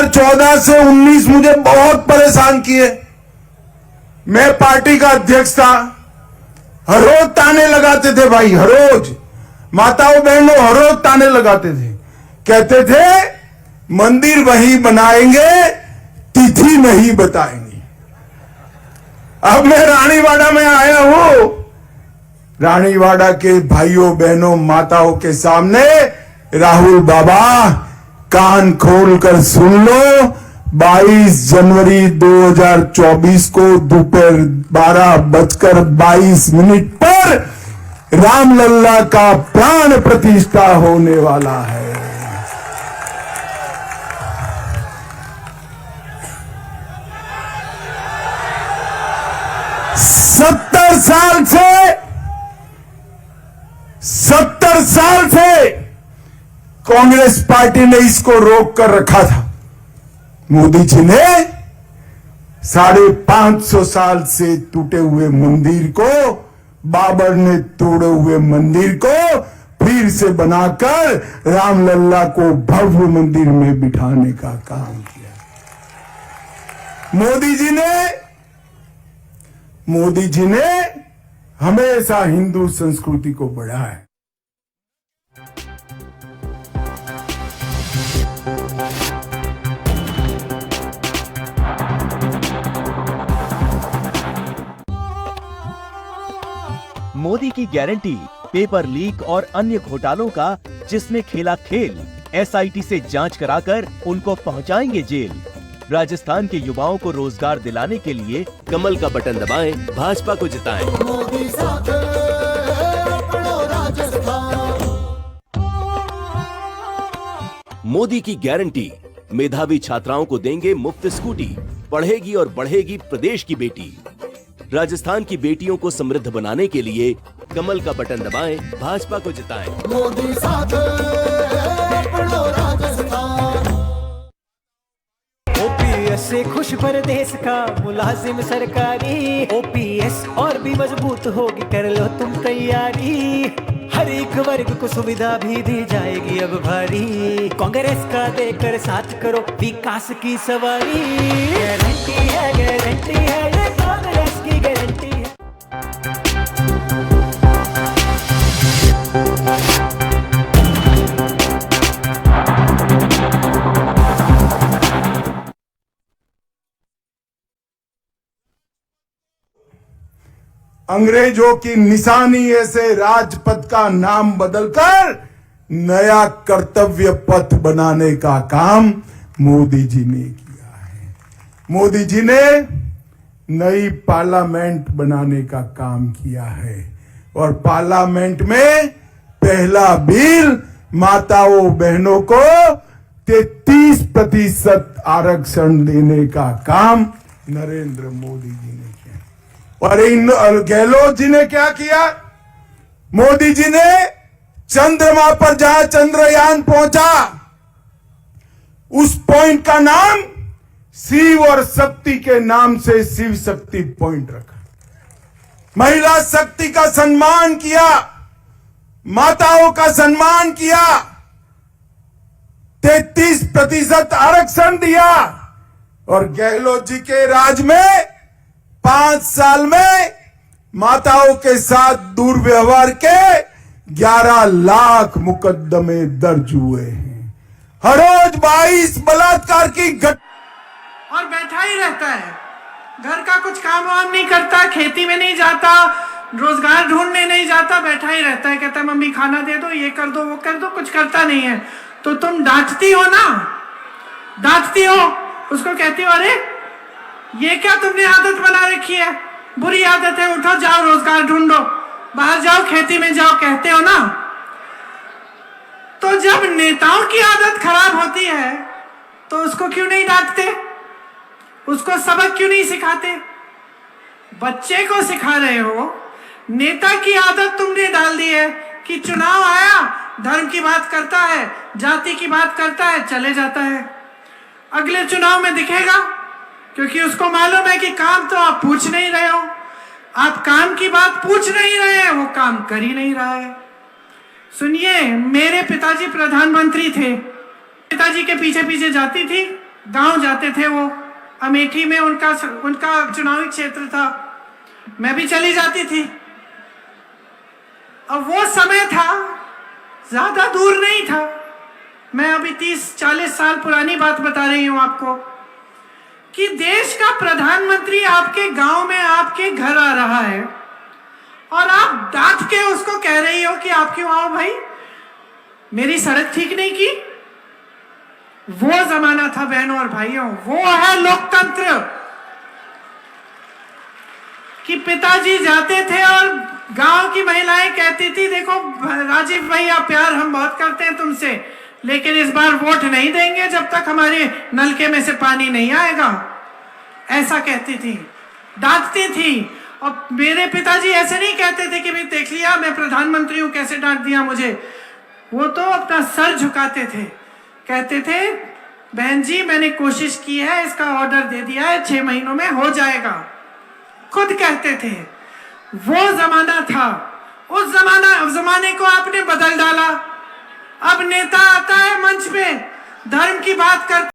2014 से 19 मुझे बहुत परेशान किए। मैं पार्टी का अध्यक्ष था, हर रोज ताने लगाते थे भाई, हर रोज माताओं बहनों हर रोज ताने लगाते थे, कहते थे मंदिर वही बनाएंगे, तिथि नहीं बताएंगे। अब मैं रानीवाड़ा में आया हूं, रानीवाड़ा के भाइयों बहनों माताओं के सामने राहुल बाबा कान खोलकर सुन लो, 22 जनवरी 2024 को दोपहर 12:22 पर रामलल्ला का प्राण प्रतिष्ठा होने वाला है। सत्तर साल से कांग्रेस पार्टी ने इसको रोक कर रखा था। मोदी जी ने 550 साल से टूटे हुए मंदिर को, बाबर ने तोड़े हुए मंदिर को फिर से बनाकर रामलल्ला को भव्य मंदिर में बिठाने का काम किया। मोदी जी ने हमेशा हिंदू संस्कृति को बढ़ाया। मोदी की गारंटी, पेपर लीक और अन्य घोटालों का जिसने खेला खेल, एसआईटी से जांच कराकर उनको पहुंचाएंगे जेल। राजस्थान के युवाओं को रोजगार दिलाने के लिए कमल का बटन दबाएं, भाजपा को जिताएं। मोदी साथ मोदी की गारंटी, मेधावी छात्राओं को देंगे मुफ्त स्कूटी, पढ़ेगी और बढ़ेगी प्रदेश की बेटी। राजस्थान की बेटियों को समृद्ध बनाने के लिए कमल का बटन दबाएं, भाजपा को जिताएं। मोदी साथ ओपीएस से खुश प्रदेश का मुलाजिम सरकारी, ओपीएस और भी मजबूत होगी, कर लो तुम तैयारी। हर एक वर्ग को सुविधा भी दी जाएगी अब भारी, कांग्रेस का देकर साथ करो विकास की सवारी। गारंटी है ये कांग्रेस की गारंटी है। अंग्रेजों की निशानी ऐसे राजपथ का नाम बदलकर नया कर्तव्य पथ बनाने का काम मोदी जी ने किया है। मोदी जी ने नई पार्लियामेंट बनाने का काम किया है और पार्लियामेंट में पहला बिल माताओं बहनों को 33% आरक्षण देने का काम नरेंद्र मोदी जी ने किया। और गहलोत जी ने क्या किया? मोदी जी ने चंद्रमा पर जहां चंद्रयान पहुंचा, उस पॉइंट का नाम शिव और शक्ति के नाम से शिव शक्ति पॉइंट रखा। महिला शक्ति का सम्मान किया, माताओं का सम्मान किया, 33% आरक्षण दिया। और गहलोत जी के राज में 5 साल में माताओं के साथ दुर्व्यवहार के 11 लाख मुकदमे दर्ज हुए हैं। हर रोज 22 बलात्कार की और बैठा ही रहता है, घर का कुछ काम वाम नहीं करता, खेती में नहीं जाता, रोजगार ढूंढने नहीं जाता, बैठा ही रहता है। कहता है मम्मी खाना दे दो, ये कर दो, वो कर दो, कुछ करता नहीं है। तो तुम डांटती हो ना, डांटती हो उसको, कहती हो अरे ये क्या तुमने आदत बना रखी है, बुरी आदत है, उठो जाओ रोजगार ढूंढो, बाहर जाओ, खेती में जाओ, कहते हो ना। तो जब नेताओं की आदत खराब होती है तो उसको क्यों नहीं डांटते, उसको सबक क्यों नहीं सिखाते? बच्चे को सिखा रहे हो, नेता की आदत तुमने डाल दी है कि चुनाव आया, धर्म की बात करता है, जाति की बात करता है, चले जाता है। अगले चुनाव में दिखेगा, क्योंकि उसको मालूम है कि काम तो आप पूछ नहीं रहे हो, आप काम की बात पूछ नहीं रहे हैं, वो काम कर ही नहीं रहा है। सुनिए, मेरे पिताजी प्रधानमंत्री थे, पिताजी के पीछे पीछे जाती थी, गांव जाते थे वो, अमेठी में उनका चुनावी क्षेत्र था, मैं भी चली जाती थी। अब वो समय था, ज्यादा दूर नहीं था, मैं अभी 30-40 साल पुरानी बात बता रही हूं आपको, कि देश का प्रधानमंत्री आपके गांव में आपके घर आ रहा है और आप डांट के उसको कह रही हो कि आप क्यों आओ भाई, मेरी सड़क ठीक नहीं की। वो जमाना था बहनों और भाइयों, वो है लोकतंत्र। कि पिताजी जाते थे और गांव की महिलाएं कहती थी, देखो राजीव भैया प्यार हम बहुत करते हैं तुमसे, लेकिन इस बार वोट नहीं देंगे जब तक हमारे नलके में से पानी नहीं आएगा। ऐसा कहती थी, डांटती थी। और मेरे पिताजी ऐसे नहीं कहते थे कि भाई देख लिया मैं प्रधानमंत्री हूं कैसे डांट दिया मुझे। वो तो अपना सर झुकाते थे, कहते थे बहन जी मैंने कोशिश की है, इसका ऑर्डर दे दिया है, 6 महीनों में हो जाएगा। खुद कहते थे। वो जमाना था, उस जमाने को आपने बदल डाला। अब नेता आता है मंच पे, धर्म की बात करता